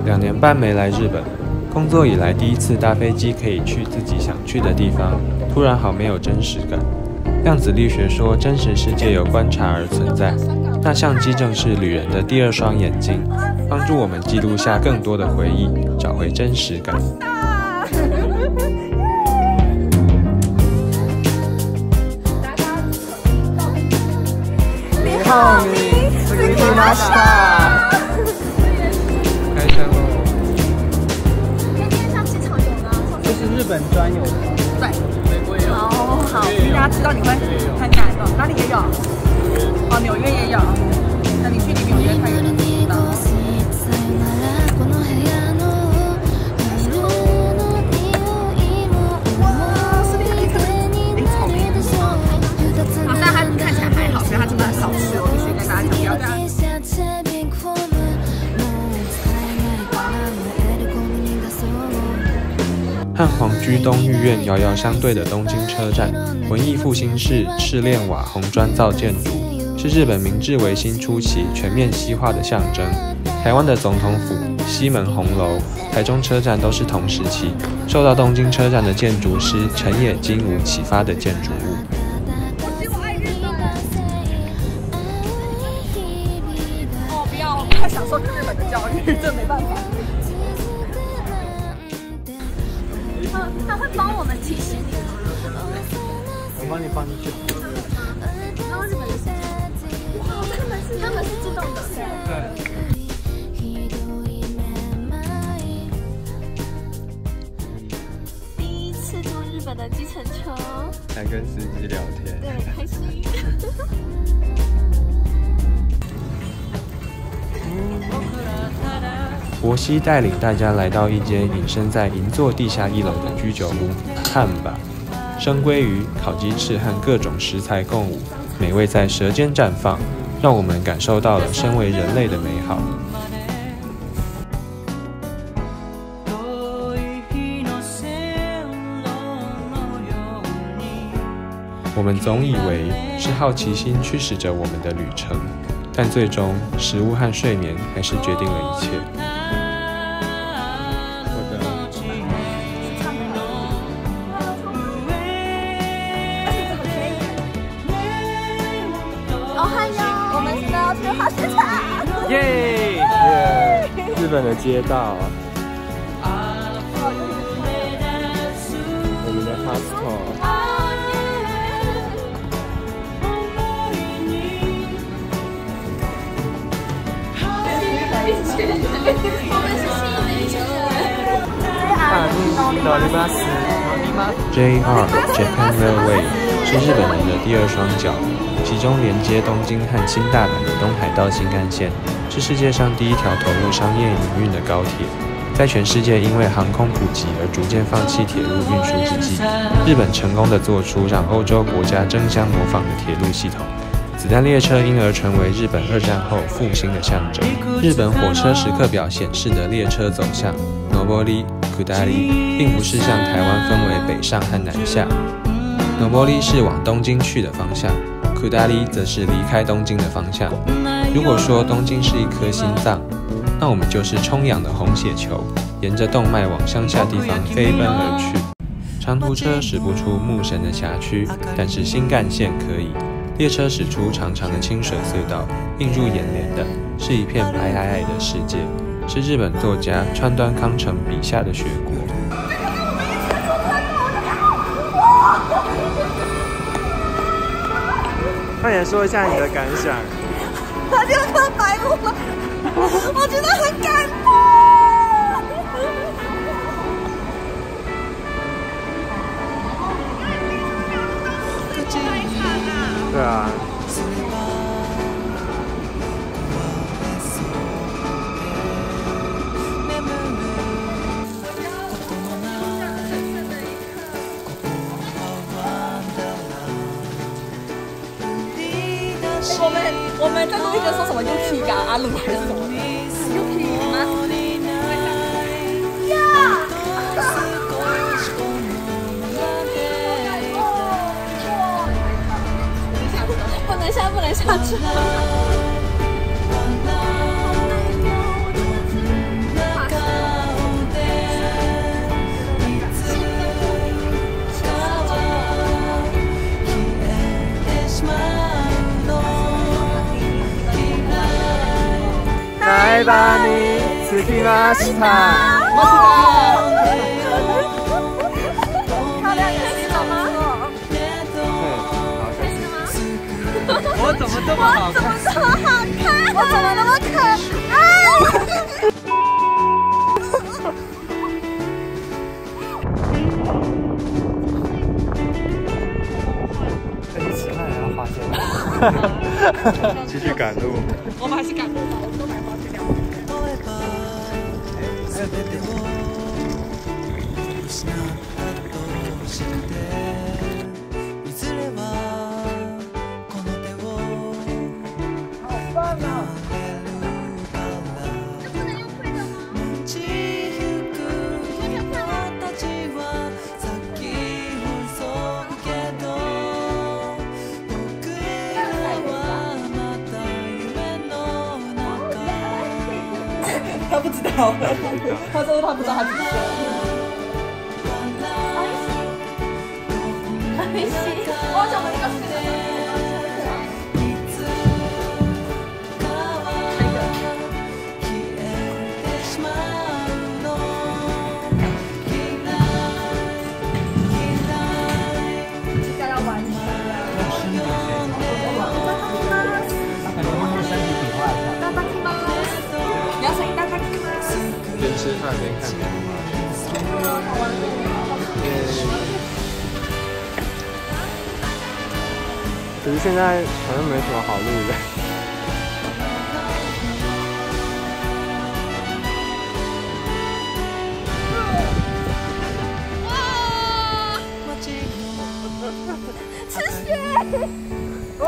2年半没来日本，工作以来第一次搭飞机可以去自己想去的地方，突然好没有真实感。量子力学说，真实世界由观察而存在，那相机正是旅人的第2双眼睛，帮助我们记录下更多的回忆，找回真实感。开箱喽！那天上机场有吗？这是日本专有的。对，哦，好，大家知道你会很感动，哪里也有？哦，纽约也有。那你去纽约看有没有知道？哇，是不是可以看到？草莓。好，但它看起来还好，所以它真的很好吃，我必须跟大家讲，不要这样。和皇居东御苑遥遥相对的东京车站，文艺复兴式赤炼瓦红砖造建筑，是日本明治维新初期全面西化的象征。台湾的总统府、西门红楼、台中车站都是同时期受到东京车站的建筑师成野金吾启发的建筑物。哦，不要太享受日本的教育，这没办法。他会帮我们提醒你吗？我帮你放进去。他们日本的是，哇，他们是自动的。对。第一次坐日本的计程车，还跟司机聊天，对，开心。博西带领大家来到一间隐身在银座地下1楼的居酒屋汉吧，生鲑鱼、烤鸡翅和各种食材共舞，美味在舌尖绽放，让我们感受到了身为人类的美好。我们总以为是好奇心驱使着我们的旅程，但最终食物和睡眠还是决定了一切。耶！日本的街道，我们的 Costco。JR Japan Railway 是日本人的第2双脚，其中连接东京和新大阪的东海道新干线是世界上第1条投入商业营运的高铁。在全世界因为航空普及而逐渐放弃铁路运输之际，日本成功地做出让欧洲国家争相模仿的铁路系统。子弹列车因而成为日本2战后复兴的象征。日本火车时刻表显示的列车走向 Nobori Kudari 并不是像台湾分为北上和南下。Nobori 是往东京去的方向， Kudari 则是离开东京的方向。如果说东京是一颗心脏，那我们就是充氧的红血球，沿着动脉往乡下地方飞奔而去。长途车驶不出木神的辖区，但是新干线可以。列车驶出长长的清水隧道，映入眼帘的是一片白皑皑的世界，是日本作家川端康成笔下的雪国。快点说一下你的感想。他就看白鹿了，我觉得很感动。对啊。我们在录一个说什么 Yuki 跟阿鲁还是什么 Yuki 吗？呀！不能下去。台湾に着きました。漂亮，开心了吗？我怎么这么好看？这么好看？我怎么那么可爱？跟吃饭也要花钱。继续赶路。我们还是赶路吧，我们都买包去聊。好棒啊！这不能用推的吗？他不知道，他说他不知道他几岁。开心，我想我们这个。边吃饭边看棉花。可是现在好像没什么好录的。吃雪！哇！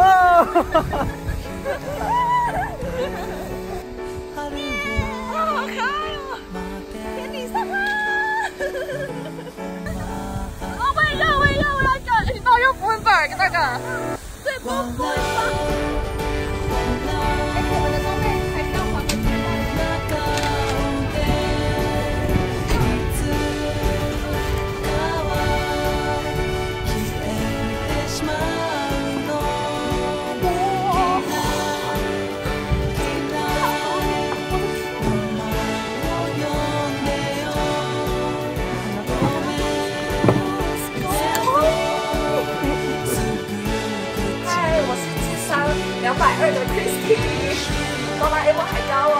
好可爱哦！天女散花！哦，我也要，我要搞！你帮我用符文本那个，对，不会吧？哎，我们的装备还是要还回去吗？220的 Christy， 哆啦 A 梦海高哦，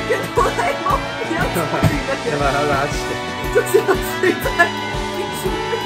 跟哆啦 A 梦一样自律的，先把它拉起来，就是要自在艺术品。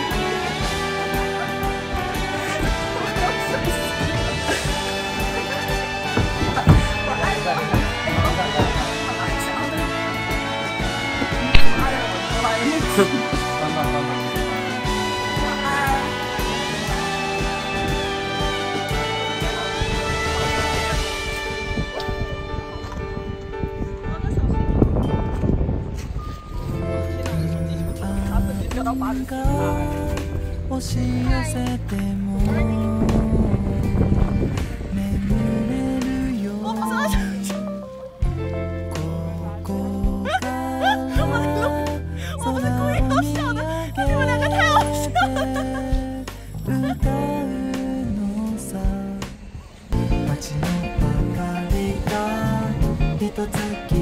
押し寄せても眠れるよここから空を見上げて歌うのさ街の明かりが一つ